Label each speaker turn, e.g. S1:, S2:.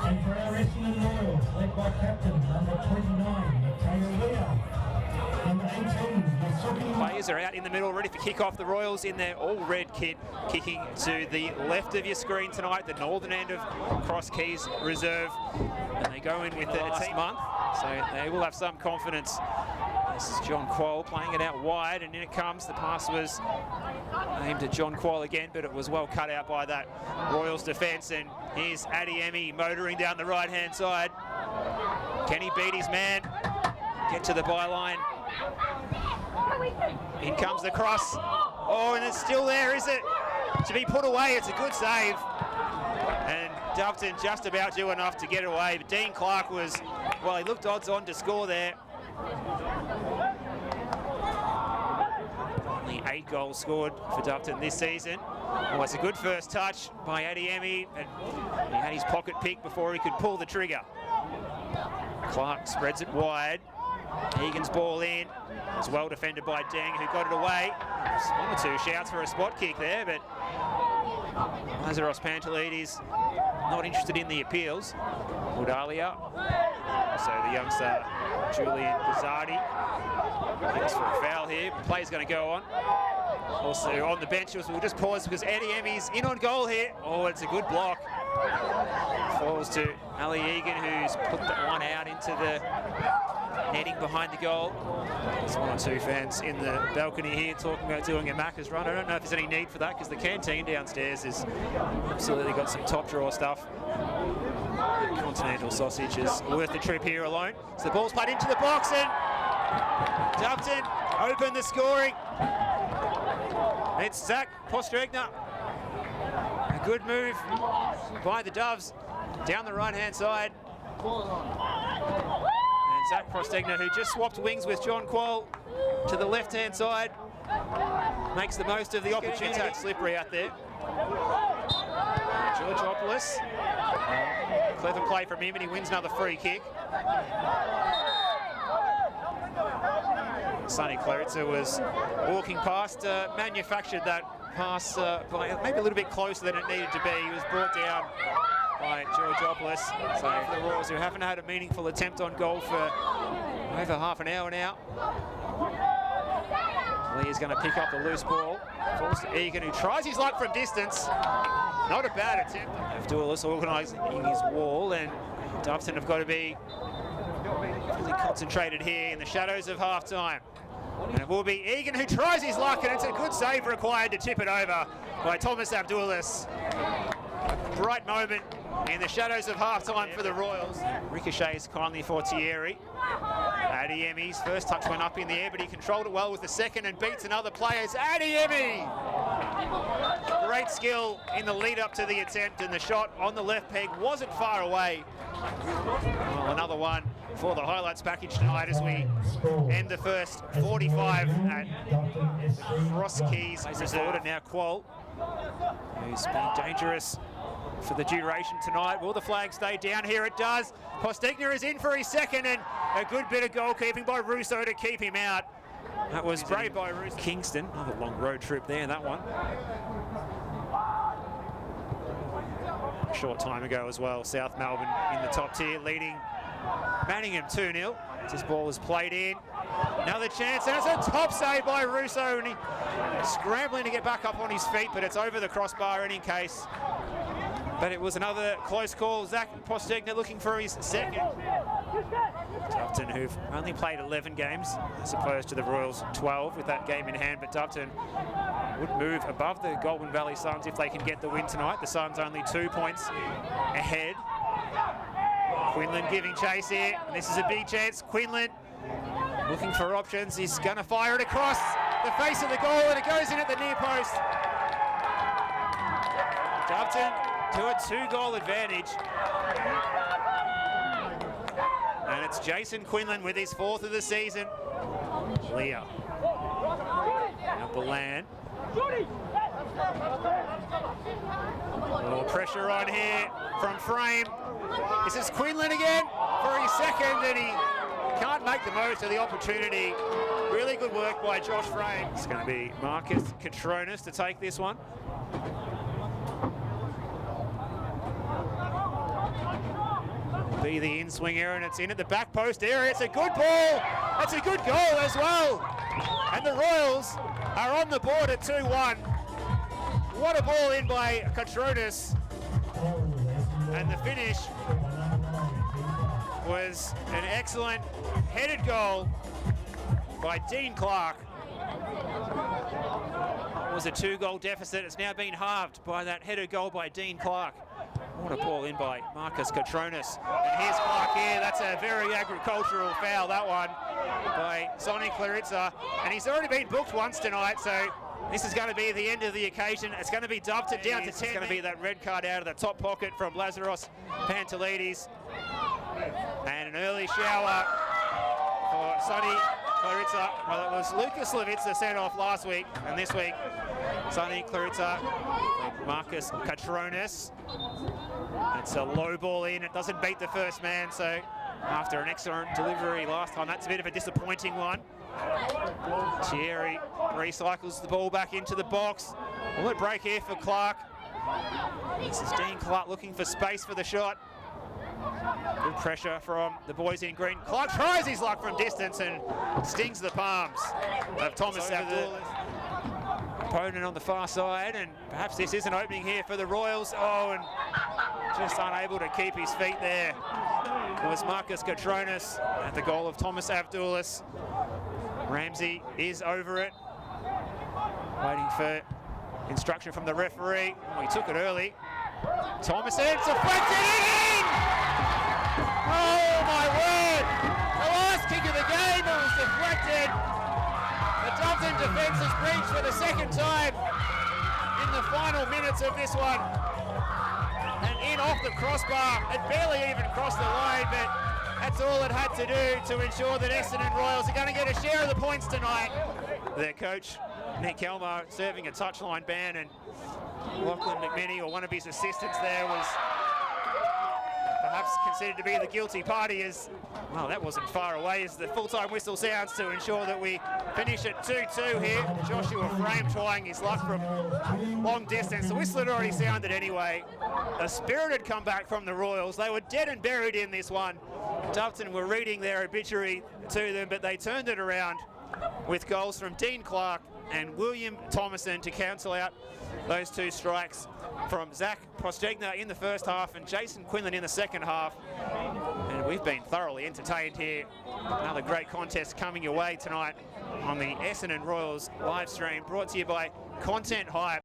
S1: And for our Essendon Royals, led by captain number 29, number 18,
S2: players are out in the middle, ready for kick-off. The Royals in their all-red kit, kicking to the left of your screen tonight, the northern end of Cross Keys Reserve. And they go in with the last month, so they will have some confidence. This is John Quoll playing it out wide, and in it comes. The pass was aimed at John Quoll again, but it was well cut out by that Royals defence. And here's Adiemi motoring down the right-hand side. Can he beat his man? Get to the byline. In comes the cross. Oh, and it's still there, is it? To be put away, it's a good save. And Doveton just about do enough to get away. But Dean Clark was, well, he looked odds on to score there. Only 8 goals scored for Doveton this season. Oh, it's a good first touch by Adiemi, and he had his pocket pick before he could pull the trigger. Clark spreads it wide. Egan's ball in. It's well defended by Deng, who got it away. One or two shouts for a spot kick there, but Lazaros Pantelides not interested in the appeals. Udalia, also the youngster Julian Gazzardi. Looks for a foul here. The play's going to go on. Also on the bench, we'll just pause because Adiemi's in on goal here. Oh, it's a good block. Falls to Ali Egan, who's put that one out into the netting behind the goal. There's one or two fans in the balcony here talking about doing a Macca's run. I don't know if there's any need for that because the canteen downstairs has absolutely got some top drawer stuff. Continental sausage is worth the trip here alone. So the ball's played into the box and Doveton open the scoring. It's Zach Postregner. A good move by the Doves down the right-hand side. And Zach Postegna, who just swapped wings with John Quoll to the left-hand side, makes the most of the opportunity. It's slippery out there. Georgopoulos. Clever play from him, and he wins another free kick. Sonny Claritza was walking past, manufactured that pass by maybe a little bit closer than it needed to be. He was brought down by Georgopoulos. So for the Royals, who haven't had a meaningful attempt on goal for over half an hour now. Lee is going to pick up the loose ball. Falls to Egan, who tries his luck from distance. Not a bad attempt. Abdulis organising his wall, and Doveton have got to be really concentrated here in the shadows of half-time. And it will be Egan who tries his luck, and it's a good save required to tip it over by Thomas Abdulis. Bright moment in the shadows of half-time for the Royals. Ricochets kindly for Thierry. Adiemi's first touch went up in the air, but he controlled it well with the second and beats another player. It's Adiemi! Great skill in the lead-up to the attempt, and the shot on the left peg wasn't far away. Well, another one for the highlights package tonight as we end the first 45 at Cross Keys Resort. And now Quoll, who's been dangerous for the duration tonight. Will the flag stay down? Here it does. Postegna is in for his second, and a good bit of goalkeeping by Russo to keep him out. That was brave by Russo. Kingston, another long road trip there, that one. A short time ago as well, South Melbourne in the top tier, leading Manningham 2-0. This ball is played in. Another chance, and it's a top save by Russo, and he's scrambling to get back up on his feet, but it's over the crossbar in case. But it was another close call. Zach Postegna looking for his second. Doveton, who've only played 11 games, as opposed to the Royals 12 with that game in hand. But Doveton would move above the Goulburn Valley Suns if they can get the win tonight. The Suns only 2 points ahead. Quinlan giving chase here, and this is a big chance. Quinlan looking for options. He's going to fire it across the face of the goal, and it goes in at the near post. Doveton to a 2-goal advantage. And It's Jason Quinlan with his 4th of the season. Leah. Now Balan. A little pressure on here from Frame. This is Quinlan again for his 2nd, and he can't make the most of the opportunity. Really good work by Josh Frame. It's going to be Marcus Catronis to take this one. Be the in-swing error, and it's in at the back post area. It's a good ball. That's a good goal as well. And the Royals are on the board at 2-1. What a ball in by Catronis. And the finish was an excellent headed goal by Dean Clark. It was a 2-goal deficit. It's now been halved by that headed goal by Dean Clark. What a ball in by Marcus Catronis. And here's Clark here. That's a very agricultural foul, that one, by Sonny Claritza. And he's already been booked once tonight, so this is going to be the end of the occasion. It's going to be Doveton down to 10. It's going to be that red card out of the top pocket from Lazaros Pantelides. And an early shower for Sonny Claritza. Well, it was Lucas Levitsa sent off last week, and this week Sonny Claritza from Marcus Catronis. It's a low ball in. It doesn't beat the first man, so after an excellent delivery last time, that's a bit of a disappointing one. Thierry recycles the ball back into the box. A little break here for Clark. This is Dean Clark looking for space for the shot. Good pressure from the boys in green. Clark tries his luck from distance and stings the palms of Thomas Abdul. Opponent on the far side, and perhaps this is an opening here for the Royals. Oh, and just unable to keep his feet there. It was Marcus Catronis at the goal of Thomas Abdulis. Ramsey is over it, waiting for instruction from the referee. Oh, he took it early. Thomas, it's deflected in! Oh my word! The last kick of the game, it was deflected. The Doveton defence has breached for the 2nd time in the final minutes of this one. And in off the crossbar, it barely even crossed the line, but that's all it had to do to ensure that Essendon Royals are going to get a share of the points tonight. Their coach, Nick Elmo, serving a touchline ban, and Lachlan McMinney, or one of his assistants there, was perhaps considered to be the guilty party, as, well, that wasn't far away, as the full-time whistle sounds to ensure that we finish at 2-2 here. Joshua Frame trying his luck from long distance. The whistle had already sounded anyway. A spirited comeback from the Royals. They were dead and buried in this one. Doveton were reading their obituary to them, but they turned it around with goals from Dean Clark and William Thomason to cancel out those 2 strikes from Zach Postegna in the first half and Jason Quinlan in the second half. And we've been thoroughly entertained here. Another great contest coming your way tonight on the Essendon Royals live stream, brought to you by Content Hype.